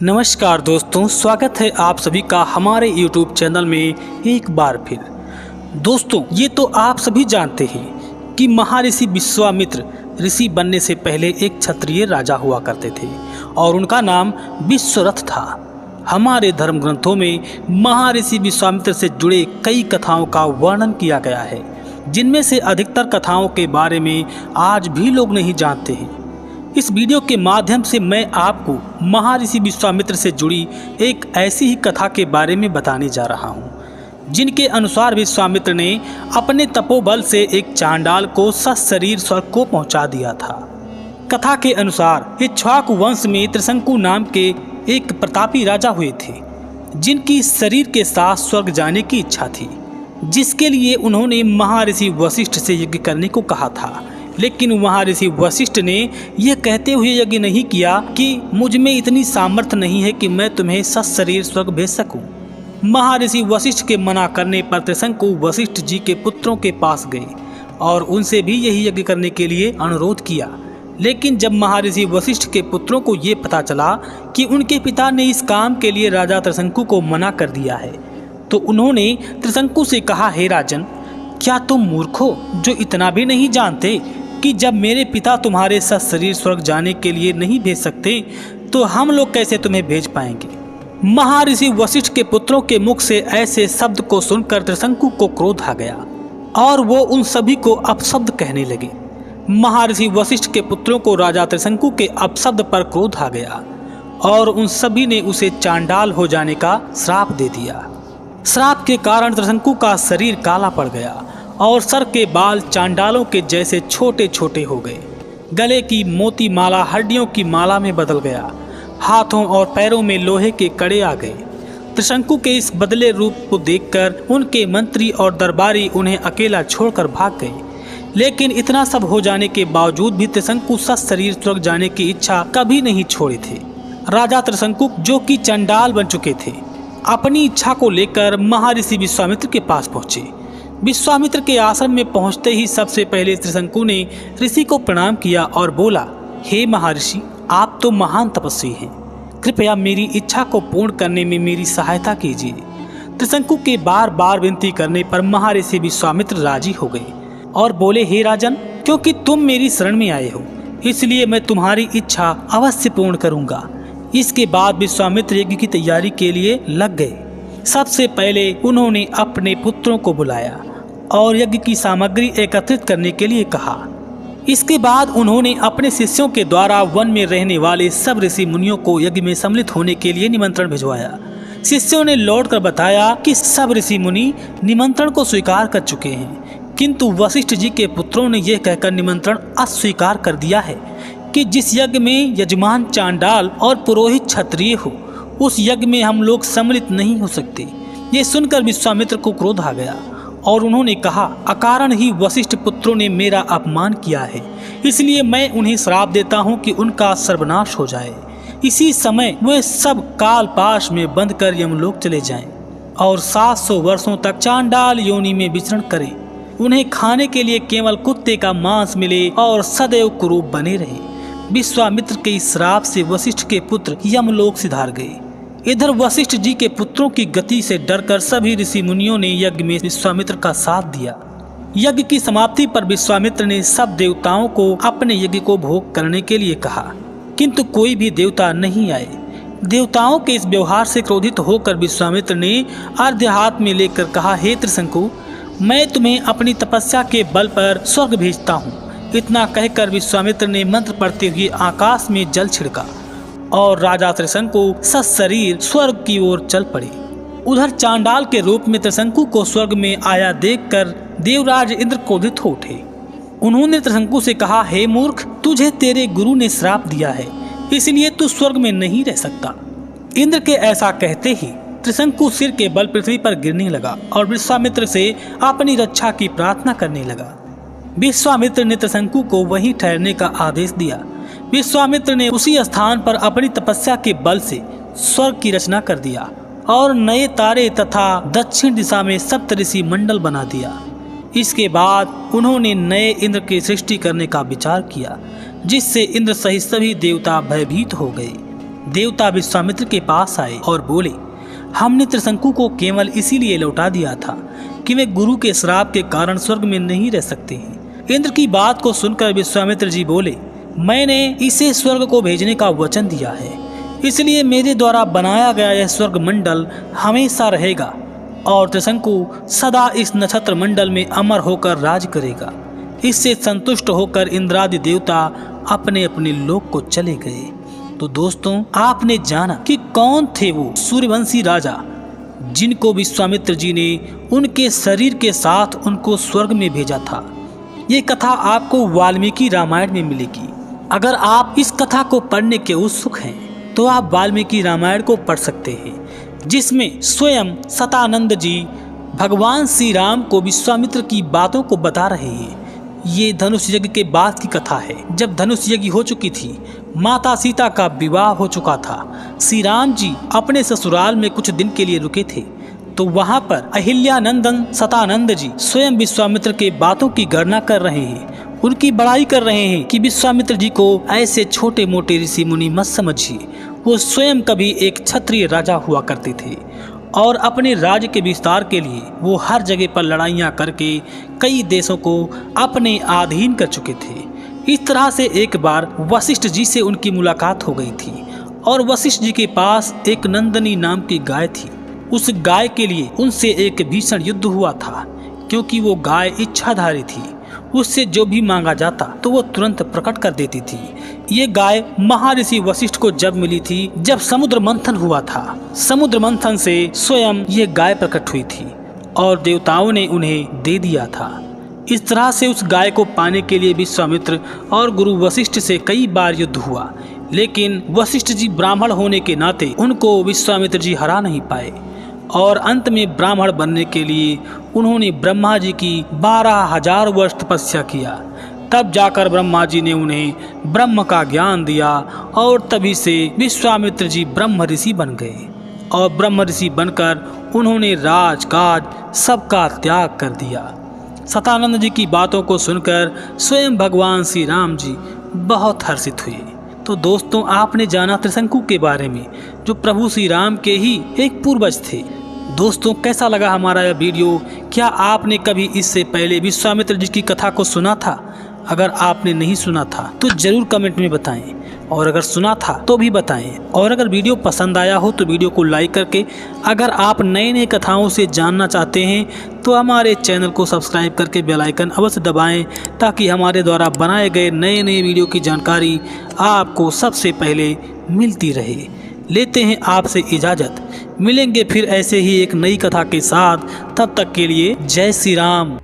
नमस्कार दोस्तों, स्वागत है आप सभी का हमारे YouTube चैनल में एक बार फिर। दोस्तों, ये तो आप सभी जानते हैं कि महर्षि विश्वामित्र ऋषि बनने से पहले एक क्षत्रिय राजा हुआ करते थे और उनका नाम विश्वरथ था। हमारे धर्म ग्रंथों में महर्षि विश्वामित्र से जुड़े कई कथाओं का वर्णन किया गया है, जिनमें से अधिकतर कथाओं के बारे में आज भी लोग नहीं जानते हैं। इस वीडियो के माध्यम से मैं आपको महर्षि विश्वामित्र से जुड़ी एक ऐसी ही कथा के बारे में बताने जा रहा हूं, जिनके अनुसार विश्वामित्र ने अपने तपोबल से एक चांडाल को सशरीर स्वर्ग को पहुंचा दिया था। कथा के अनुसार इक्ष्वाकु वंश में त्रिशंकु नाम के एक प्रतापी राजा हुए थे, जिनकी शरीर के साथ स्वर्ग जाने की इच्छा थी, जिसके लिए उन्होंने महर्षि वशिष्ठ से यज्ञ करने को कहा था। लेकिन महर्षि वशिष्ठ ने यह कहते हुए यज्ञ नहीं किया कि मुझ में इतनी सामर्थ्य नहीं है कि मैं तुम्हें सशरीर स्वर्ग भेज सकूं। महर्षि वशिष्ठ के मना करने पर त्रिशंकु वशिष्ठ जी के पुत्रों के पास गए और उनसे भी यही यज्ञ करने के लिए अनुरोध किया। लेकिन जब महर्षि वशिष्ठ के पुत्रों को ये पता चला कि उनके पिता ने इस काम के लिए राजा त्रिशंकु को मना कर दिया है, तो उन्होंने त्रिशंकु से कहा, हे राजन, क्या तुम मूर्ख हो जो इतना भी नहीं जानते कि जब मेरे पिता तुम्हारे सशरीर स्वर्ग जाने के लिए नहीं भेज सकते तो हम लोग कैसे तुम्हें भेज पाएंगे। महर्षि वशिष्ठ के पुत्रों के मुख से ऐसे शब्द को सुनकर त्रिशंकु को क्रोध आ गया और वो उन सभी को अपशब्द कहने लगे। महर्षि वशिष्ठ के पुत्रों को राजा त्रिशंकु के अपशब्द पर क्रोध आ गया और उन सभी ने उसे चांडाल हो जाने का श्राप दे दिया। श्राप के कारण त्रिशंकु का शरीर काला पड़ गया और सर के बाल चांडालों के जैसे छोटे छोटे हो गए। गले की मोती माला हड्डियों की माला में बदल गया। हाथों और पैरों में लोहे के कड़े आ गए। त्रिशंकु के इस बदले रूप को देखकर उनके मंत्री और दरबारी उन्हें अकेला छोड़कर भाग गए। लेकिन इतना सब हो जाने के बावजूद भी त्रिशंकु सशरीर स्वर्ग जाने की इच्छा कभी नहीं छोड़े थे। राजा त्रिशंकु, जो कि चंडाल बन चुके थे, अपनी इच्छा को लेकर महर्षि विश्वामित्र के पास पहुंचे। विश्वामित्र के आश्रम में पहुंचते ही सबसे पहले त्रिशंकु ने ऋषि को प्रणाम किया और बोला, हे महर्षि, आप तो महान तपस्वी हैं, कृपया मेरी इच्छा को पूर्ण करने में मेरी सहायता कीजिए। त्रिशंकु के बार बार विनती करने पर महर्षि विश्वामित्र राजी हो गए और बोले, हे राजन, क्योंकि तुम मेरी शरण में आए हो, इसलिए मैं तुम्हारी इच्छा अवश्य पूर्ण करूंगा। इसके बाद विश्वामित्र यज्ञ की तैयारी के लिए लग गए। सबसे पहले उन्होंने अपने पुत्रों को बुलाया और यज्ञ की सामग्री एकत्रित करने के लिए कहा। इसके बाद उन्होंने अपने शिष्यों के द्वारा वन में रहने वाले सब ऋषि मुनियों को यज्ञ में सम्मिलित होने के लिए निमंत्रण भिजवाया। शिष्यों ने लौटकर बताया कि सब ऋषि मुनि निमंत्रण को स्वीकार कर चुके हैं, किंतु वशिष्ठ जी के पुत्रों ने यह कहकर निमंत्रण अस्वीकार कर दिया है कि जिस यज्ञ में यजमान चांडाल और पुरोहित क्षत्रिय हो, उस यज्ञ में हम लोग सम्मिलित नहीं हो सकते। ये सुनकर विश्वामित्र को क्रोध आ गया और उन्होंने कहा, अकारण ही वशिष्ठ पुत्रों ने मेरा अपमान किया है, इसलिए मैं उन्हें श्राप देता हूँ कि उनका सर्वनाश हो जाए। इसी समय वे सब काल पाश में बंद कर यमलोक चले जाएं और 700 वर्षों तक चांडाल योनि में विचरण करें। उन्हें खाने के लिए केवल कुत्ते का मांस मिले और सदैव कुरूप बने रहे। विश्वामित्र के इस श्राप से वशिष्ठ के पुत्र यमलोक सिधार गए। इधर वशिष्ठ जी के पुत्रों की गति से डरकर सभी ऋषि मुनियों ने यज्ञ में विश्वामित्र का साथ दिया। यज्ञ की समाप्ति पर विश्वामित्र ने सब देवताओं को अपने यज्ञ को भोग करने के लिए कहा, किंतु कोई भी देवता नहीं आए। देवताओं के इस व्यवहार से क्रोधित होकर विश्वामित्र ने अर्घ्य हाथ में लेकर कहा, हे त्रिशंकु, मैं तुम्हें अपनी तपस्या के बल पर स्वर्ग भेजता हूँ। इतना कहकर विश्वामित्र ने मंत्र पढ़ते हुए आकाश में जल छिड़का और राजा त्रिशंकु सशरीर स्वर्ग की ओर चल पड़े। उधर चांडाल के रूप में त्रिशंकु को स्वर्ग में आया देखकर देवराज इंद्र क्रोधित हो उठे। उन्होंने त्रिशंकु से कहा, हे मूर्ख, तुझे तेरे गुरु ने श्राप दिया है, इसलिए तू स्वर्ग में नहीं रह सकता। इंद्र के ऐसा कहते ही त्रिशंकु सिर के बल पृथ्वी पर गिरने लगा और विश्वामित्र से अपनी रक्षा की प्रार्थना करने लगा। विश्वामित्र ने त्रिशंकु को वहीं ठहरने का आदेश दिया। विश्वामित्र ने उसी स्थान पर अपनी तपस्या के बल से स्वर्ग की रचना कर दिया और नए तारे तथा दक्षिण दिशा में सप्तऋषि मंडल बना दिया। इसके बाद उन्होंने नए इंद्र की सृष्टि करने का विचार किया, जिससे इंद्र सहित सभी देवता भयभीत हो गए। देवता विश्वामित्र के पास आए और बोले, हमने त्रिशंकु को केवल इसीलिए लौटा दिया था कि वे गुरु के श्राप के कारण स्वर्ग में नहीं रह सकते हैं। इंद्र की बात को सुनकर विश्वामित्र जी बोले, मैंने इसे स्वर्ग को भेजने का वचन दिया है, इसलिए मेरे द्वारा बनाया गया यह स्वर्ग मंडल हमेशा रहेगा और त्रिशंकु सदा इस नक्षत्र मंडल में अमर होकर राज करेगा। इससे संतुष्ट होकर इंद्रादि देवता अपने अपने लोक को चले गए। तो दोस्तों, आपने जाना कि कौन थे वो सूर्यवंशी राजा जिनको विश्वामित्र जी ने उनके शरीर के साथ उनको स्वर्ग में भेजा था। ये कथा आपको वाल्मीकि रामायण में मिलेगी। अगर आप इस कथा को पढ़ने के उत्सुक हैं तो आप वाल्मीकि रामायण को पढ़ सकते हैं, जिसमें स्वयं सतानंद जी भगवान श्री राम को विश्वामित्र की बातों को बता रहे हैं। ये धनुष यज्ञ के बाद की कथा है, जब धनुष यज्ञ हो चुकी थी, माता सीता का विवाह हो चुका था। श्री राम जी अपने ससुराल में कुछ दिन के लिए रुके थे, तो वहाँ पर अहिल्यानंदन सतानंद जी स्वयं विश्वामित्र के बातों की गणना कर रहे हैं, उनकी बड़ाई कर रहे हैं कि विश्वामित्र जी को ऐसे छोटे मोटे ऋषि मुनि मत समझिए। वो स्वयं कभी एक क्षत्रिय राजा हुआ करते थे और अपने राज्य के विस्तार के लिए वो हर जगह पर लड़ाइयाँ करके कई देशों को अपने अधीन कर चुके थे। इस तरह से एक बार वशिष्ठ जी से उनकी मुलाकात हो गई थी और वशिष्ठ जी के पास एक नंदनी नाम की गाय थी। उस गाय के लिए उनसे एक भीषण युद्ध हुआ था, क्योंकि वो गाय इच्छाधारी थी। उससे जो भी मांगा जाता तो वो तुरंत प्रकट कर देती थी। ये गाय महर्षि वशिष्ठ को जब मिली थी, जब समुद्र मंथन हुआ था। समुद्र मंथन से स्वयं ये गाय प्रकट हुई थी और देवताओं ने उन्हें दे दिया था। इस तरह से उस गाय को पाने के लिए विश्वामित्र और गुरु वशिष्ठ से कई बार युद्ध हुआ, लेकिन वशिष्ठ जी ब्राह्मण होने के नाते उनको विश्वामित्र जी हरा नहीं पाए और अंत में ब्राह्मण बनने के लिए उन्होंने ब्रह्मा जी की 12,000 वर्ष तपस्या किया। तब जाकर ब्रह्मा जी ने उन्हें ब्रह्म का ज्ञान दिया और तभी से विश्वामित्र जी ब्रह्म ऋषि बन गए और ब्रह्म ऋषि बनकर उन्होंने राजकाज सबका त्याग कर दिया। सतानंद जी की बातों को सुनकर स्वयं भगवान श्री राम जी बहुत हर्षित हुए। तो दोस्तों, आपने जाना त्रिशंकु के बारे में, जो प्रभु श्री राम के ही एक पूर्वज थे। दोस्तों, कैसा लगा हमारा यह वीडियो? क्या आपने कभी इससे पहले विश्वामित्र जी की कथा को सुना था? अगर आपने नहीं सुना था तो जरूर कमेंट में बताएं, और अगर सुना था तो भी बताएं। और अगर वीडियो पसंद आया हो तो वीडियो को लाइक करके, अगर आप नए नए कथाओं से जानना चाहते हैं तो हमारे चैनल को सब्सक्राइब करके बेल आइकन अवश्य दबाएं, ताकि हमारे द्वारा बनाए गए नए नए वीडियो की जानकारी आपको सबसे पहले मिलती रहे। लेते हैं आपसे इजाज़त, मिलेंगे फिर ऐसे ही एक नई कथा के साथ। तब तक के लिए जय श्री राम।